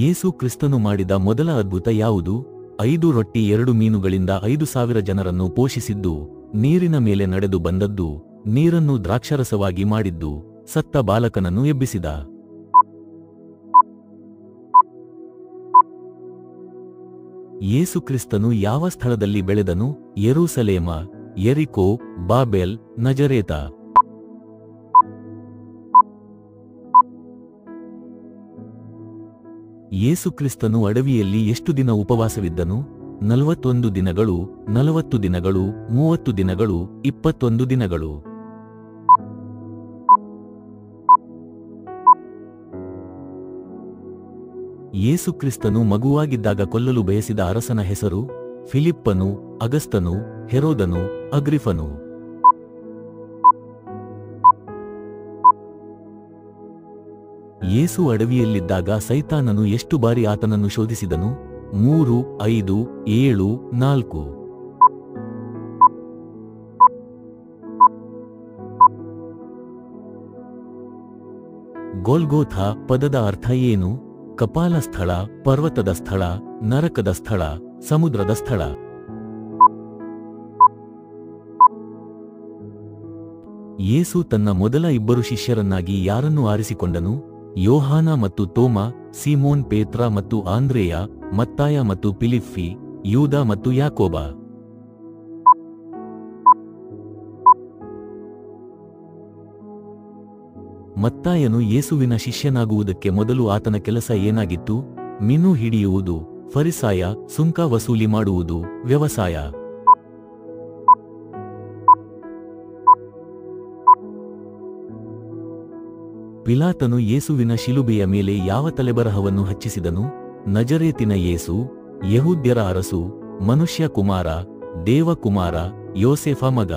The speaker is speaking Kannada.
ಯೇಸು ಕ್ರಿಸ್ತನು ಮಾಡಿದ ಮೊದಲ ಅದ್ಭುತ ಯಾವುದು? 5 ರೊಟ್ಟಿ 2 ಮೀನುಗಳಿಂದ 5,000 ಜನರನ್ನು ಪೋಷಿಸಿದ್ದು, ನೀರಿನ ಮೇಲೆ ನಡೆದು ಬಂದದ್ದು, ನೀರನ್ನು ದ್ರಾಕ್ಷಾರಸವಾಗಿ ಮಾಡಿದ್ದು, ಸತ್ತ ಬಾಲಕನನ್ನು ಎಬ್ಬಿಸಿದ. ಯೇಸು ಕ್ರಿಸ್ತನು ಯಾವ ಸ್ಥಳದಲ್ಲಿ ಬೆಳೆದನು? ಯೆರೂಸಲೇಮ, ಯೆರಿಕೋ, ಬಾಬೆಲ್, ನಜರೇತ. ಯೇಸು ಕ್ರಿಸ್ತನು ಅಡವಿಯಲ್ಲಿ ಎಷ್ಟು ದಿನ ಉಪವಾಸವಿದ್ದನು? 41 ದಿನಗಳು, 40 ದಿನಗಳು, 30 ದಿನಗಳು, 21 ದಿನಗಳು. ಯೇಸು ಕ್ರಿಸ್ತನು ಮಗುವಾಗಿದ್ದಾಗ ಕೊಲ್ಲಲು ಬಯಸಿದ ಅರಸನ ಹೆಸರು? ಫಿಲಿಪ್ಪನು, ಅಗಸ್ತನು, ಹೆರೋದನು, ಅಗ್ರಿಫನು. ಯೇಸು ಅಡವಿಯಲ್ಲಿದ್ದಾಗ ಸೈತಾನನು ಎಷ್ಟು ಬಾರಿ ಆತನನ್ನು ಶೋಧಿಸಿದನು? 3, 5, 7, 4. ಗೋಲ್ಗೋಥಾ ಪದದ ಅರ್ಥ ಏನು? ಕಪಾಲ ಸ್ಥಳ, ಪರ್ವತದ ಸ್ಥಳ, ನರಕದ ಸ್ಥಳ, ಸಮುದ್ರದ ಸ್ಥಳ. ಯೇಸು ತನ್ನ ಮೊದಲ 2 ಶಿಷ್ಯರನ್ನಾಗಿ ಯಾರನ್ನು ಆರಿಸಿಕೊಂಡನು? ಯೋಹಾನ ಮತ್ತು ತೋಮ, ಸೀಮೋನ್ ಪೇತ್ರ ಮತ್ತು ಆಂದ್ರೇಯ, ಮತ್ತಾಯ ಮತ್ತು ಫಿಲಿಪ್ಪಿ, ಯೂದ ಮತ್ತು ಯಾಕೋಬ. ಮತ್ತಾಯನು ಯೇಸುವಿನ ಶಿಷ್ಯನಾಗುವುದಕ್ಕೆ ಮೊದಲು ಆತನ ಕೆಲಸ ಏನಾಗಿತ್ತು? ಮೀನು ಹಿಡಿಯುವುದು, ಫರಿಸಾಯ, ಸುಂಕ ವಸೂಲಿ ಮಾಡುವುದು, ವ್ಯವಸಾಯ. ಪಿಲಾತನು ಯೇಸುವಿನ ಶಿಲುಬೆಯ ಮೇಲೆ ಯಾವ ತಲೆಬರಹವನ್ನು ಹಚ್ಚಿಸಿದನು? ನಜರೇತಿನ ಯೇಸು, ಯೆಹೂದ್ಯರ ಅರಸು, ಮನುಷ್ಯ ಕುಮಾರ, ದೇವಕುಮಾರ, ಯೋಸೇಫ ಮಗ.